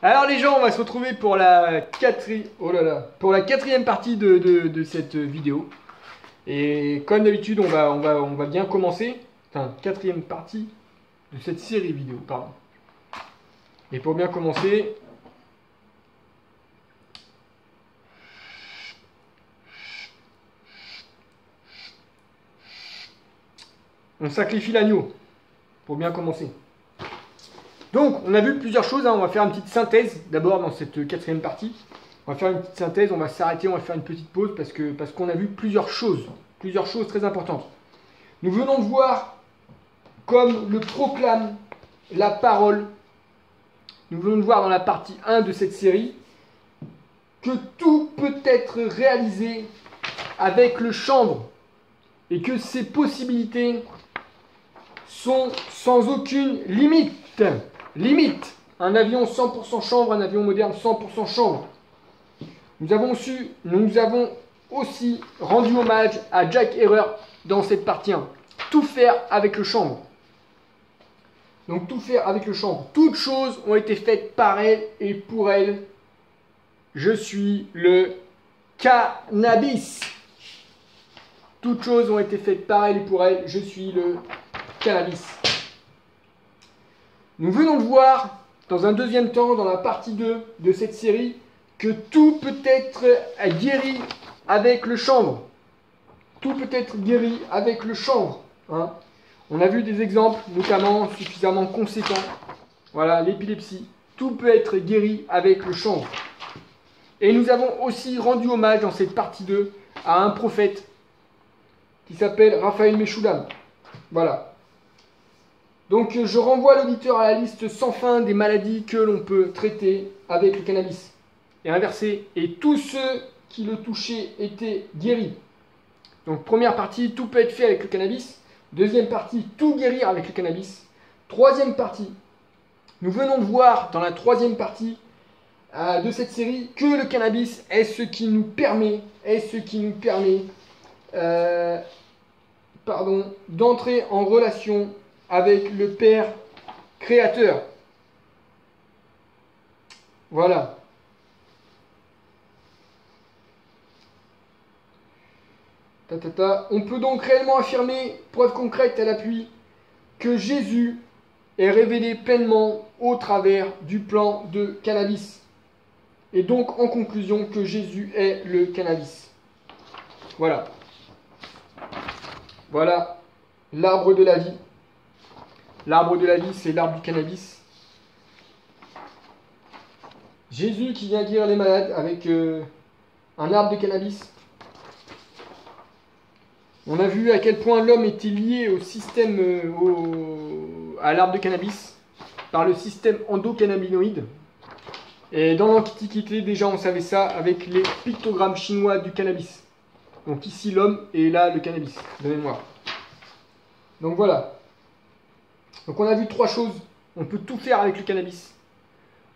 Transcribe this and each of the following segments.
Alors les gens, on va se retrouver pour la quatrième partie de cette vidéo. Et comme d'habitude, on va bien commencer. Enfin, quatrième partie de cette série vidéo, pardon. Et pour bien commencer, on sacrifie l'agneau pour bien commencer. Donc, on a vu plusieurs choses, hein. On va faire une petite synthèse d'abord dans cette quatrième partie. On va faire une petite synthèse, on va s'arrêter, on va faire une petite pause parce qu'on a vu plusieurs choses très importantes. Nous venons de voir, comme le proclame la parole, nous venons de voir dans la partie 1 de cette série, que tout peut être réalisé avec le chanvre et que ces possibilités sont sans aucune limite. Un avion 100% chanvre, un avion moderne 100% chanvre. Nous avons aussi rendu hommage à Jack Herer dans cette partie 1. Tout faire avec le chanvre. Donc tout faire avec le chanvre. Toutes choses ont été faites par elle et pour elle. Je suis le cannabis. Toutes choses ont été faites par elle et pour elle. Je suis le cannabis. Nous venons de voir, dans un deuxième temps, dans la partie 2 de cette série, que tout peut être guéri avec le chanvre. Tout peut être guéri avec le chanvre. Hein. On a vu des exemples, notamment suffisamment conséquents. Voilà, l'épilepsie. Tout peut être guéri avec le chanvre. Et nous avons aussi rendu hommage dans cette partie 2 à un prophète qui s'appelle Raphaël Meshulam. Voilà. Donc je renvoie l'auditeur à la liste sans fin des maladies que l'on peut traiter avec le cannabis. Et inversé. Et tous ceux qui le touchaient étaient guéris. Donc première partie, tout peut être fait avec le cannabis. Deuxième partie, tout guérir avec le cannabis. Troisième partie, nous venons de voir dans la troisième partie de cette série que le cannabis est ce qui nous permet, d'entrer en relation avec le Père Créateur. Voilà. On peut donc réellement affirmer, preuve concrète à l'appui, que Jésus est révélé pleinement au travers du plan de cannabis. Et donc, en conclusion, que Jésus est le cannabis. Voilà. Voilà l'arbre de la vie. L'arbre de la vie, c'est l'arbre du cannabis. Jésus qui vient guérir les malades avec un arbre de cannabis. On a vu à quel point l'homme était lié au système, à l'arbre de cannabis, par le système endocannabinoïde. Et dans l'Antiquité, déjà, on savait ça avec les pictogrammes chinois du cannabis. Donc ici, l'homme et là, le cannabis, de mémoire. Donc voilà. Donc on a vu trois choses. On peut tout faire avec le cannabis.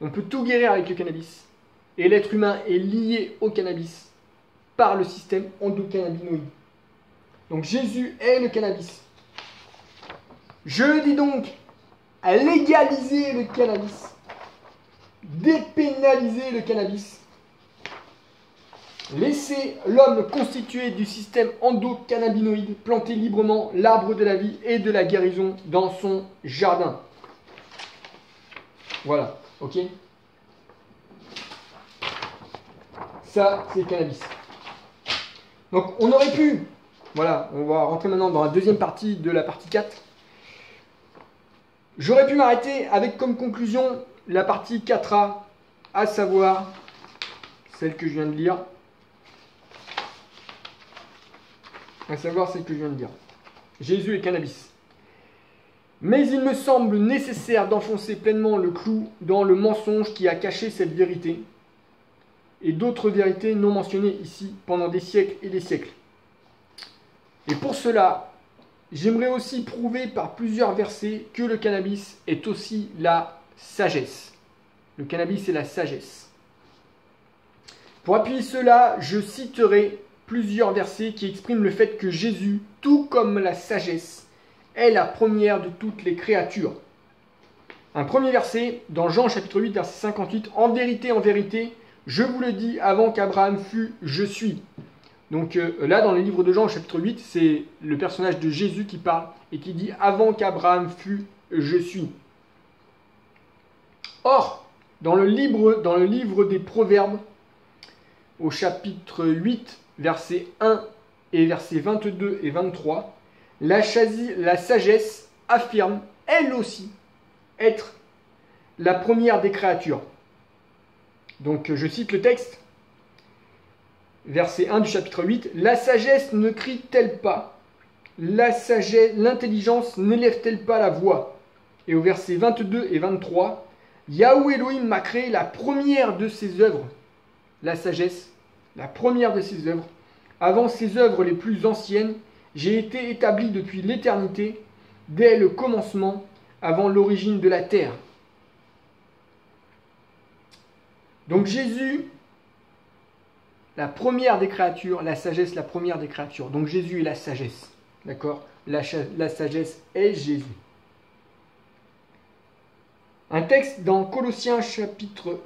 On peut tout guérir avec le cannabis. Et l'être humain est lié au cannabis par le système endocannabinoïde. Donc Jésus est le cannabis. Je dis donc à légaliser le cannabis, dépénaliser le cannabis, laisser l'homme constitué du système endocannabinoïde planter librement l'arbre de la vie et de la guérison dans son jardin. Voilà, ok? Ça, c'est le cannabis. Donc on aurait pu... Voilà, on va rentrer maintenant dans la deuxième partie de la partie 4. J'aurais pu m'arrêter avec comme conclusion la partie 4A, à savoir celle que je viens de lire. Jésus et cannabis. Mais il me semble nécessaire d'enfoncer pleinement le clou dans le mensonge qui a caché cette vérité et d'autres vérités non mentionnées ici pendant des siècles et des siècles. Et pour cela, j'aimerais aussi prouver par plusieurs versets que le cannabis est aussi la sagesse. Le cannabis est la sagesse. Pour appuyer cela, je citerai plusieurs versets qui expriment le fait que Jésus, tout comme la sagesse, est la première de toutes les créatures. un premier verset dans Jean chapitre 8, verset 58. En vérité, je vous le dis, avant qu'Abraham fût, je suis. Donc là, dans le livre de Jean, au chapitre 8, c'est le personnage de Jésus qui parle et qui dit « Avant qu'Abraham fût, je suis ». Or, dans le livre des Proverbes, au chapitre 8, versets 1 et versets 22 et 23, la sagesse affirme, elle aussi, être la première des créatures. Donc, je cite le texte. Verset 1 du chapitre 8, « La sagesse ne crie-t-elle pas? L'intelligence n'élève-t-elle pas la voix ?» Et au verset 22 et 23, « Yahweh Elohim m'a créé la première de ses œuvres. » La sagesse, la première de ses œuvres. « Avant ses œuvres les plus anciennes, j'ai été établi depuis l'éternité, dès le commencement, avant l'origine de la terre. » Donc Jésus, la première des créatures, la sagesse, la première des créatures. Donc Jésus est la sagesse. D'accord ? La sagesse est Jésus. Un texte dans Colossiens chapitre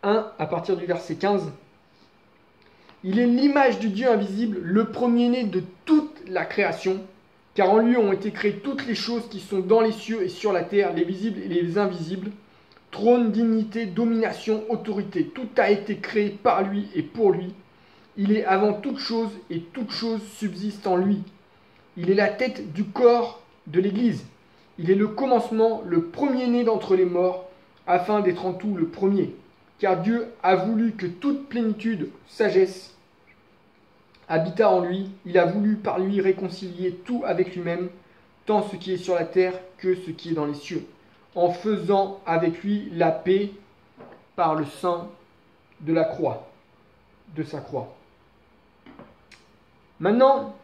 1, à partir du verset 15. Il est l'image du Dieu invisible, le premier-né de toute la création, car en lui ont été créées toutes les choses qui sont dans les cieux et sur la terre, les visibles et les invisibles. Trône, dignité, domination, autorité, tout a été créé par lui et pour lui. Il est avant toute chose et toute chose subsiste en lui. Il est la tête du corps de l'Église. Il est le commencement, le premier-né d'entre les morts, afin d'être en tout le premier. Car Dieu a voulu que toute plénitude, sagesse, habitât en lui. Il a voulu par lui réconcilier tout avec lui-même, tant ce qui est sur la terre que ce qui est dans les cieux, en faisant avec lui la paix par le sang de la croix, de sa croix. Maintenant,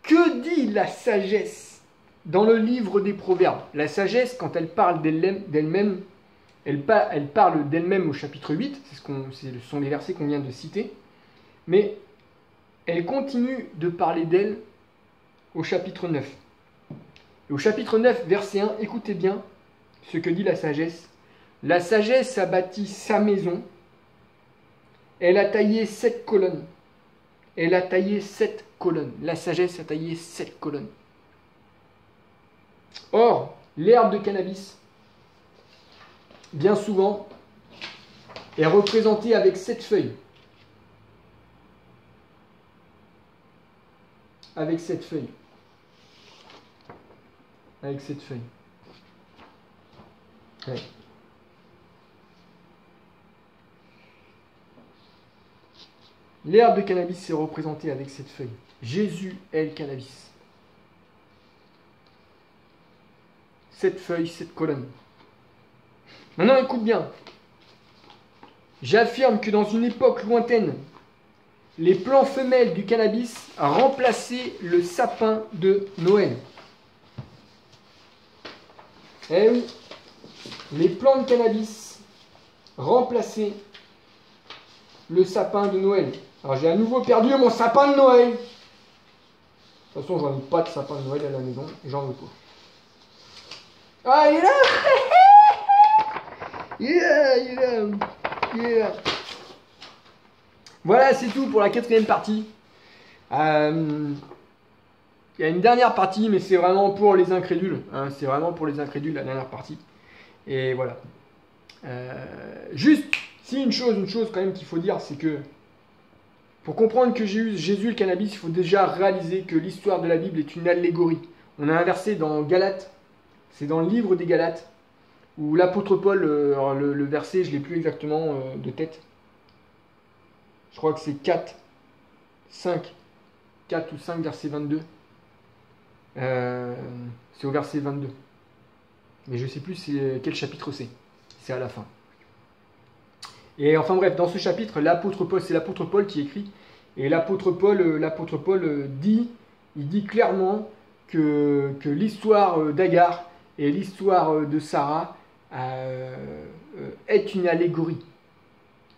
que dit la sagesse dans le livre des Proverbes? La sagesse, quand elle parle d'elle-même, elle parle d'elle-même au chapitre 8, ce sont les versets qu'on vient de citer, mais elle continue de parler d'elle au chapitre 9. Et au chapitre 9, verset 1, écoutez bien ce que dit la sagesse. La sagesse a bâti sa maison, elle a taillé 7 colonnes. Elle a taillé 7 colonnes. La sagesse a taillé 7 colonnes. Or, l'herbe de cannabis, bien souvent, est représentée avec 7 feuilles. Avec 7 feuilles. Avec 7 feuilles. Ouais. L'herbe de cannabis est représentée avec 7 feuilles. Jésus est le cannabis. 7 feuilles, 7 colonnes. Maintenant, écoute bien. J'affirme que dans une époque lointaine, les plants femelles du cannabis a remplacé le sapin de Noël. Eh oui, les plants de cannabis remplaçaient le sapin de Noël. Alors j'ai à nouveau perdu mon sapin de Noël. De toute façon, j'en ai pas de sapin de Noël à la maison, j'en veux pas. Ah, il est là. Il est là. Voilà, c'est tout pour la 4e partie. Il y a une dernière partie, mais c'est vraiment pour les incrédules. Hein, c'est vraiment pour les incrédules, la dernière partie. Et voilà. Juste, si une chose quand même qu'il faut dire, c'est que pour comprendre que Jésus le cannabis, il faut déjà réaliser que l'histoire de la Bible est une allégorie. On a un verset dans Galates, c'est dans le livre des Galates, où l'apôtre Paul, le verset, je ne l'ai plus exactement de tête. Je crois que c'est 4 ou 5, verset 22. C'est au verset 22. Mais je ne sais plus quel chapitre c'est. C'est à la fin. Et enfin bref, dans ce chapitre, c'est l'apôtre Paul qui écrit. Et l'apôtre Paul dit clairement que l'histoire d'Agar et l'histoire de Sarah est une allégorie.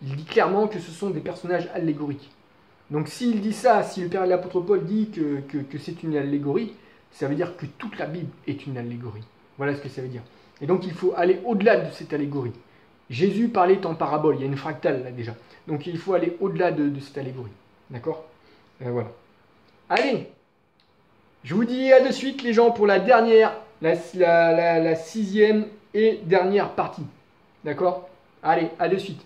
Il dit clairement que ce sont des personnages allégoriques. Donc s'il dit ça, si le père de l'apôtre Paul dit que c'est une allégorie, ça veut dire que toute la Bible est une allégorie. Voilà ce que ça veut dire. Et donc il faut aller au-delà de cette allégorie. Jésus parlait en parabole, il y a une fractale là déjà. Donc il faut aller au-delà de cette allégorie. D'accord? Voilà. Allez, je vous dis à de suite les gens pour la dernière, la sixième et dernière partie. D'accord? Allez, à de suite.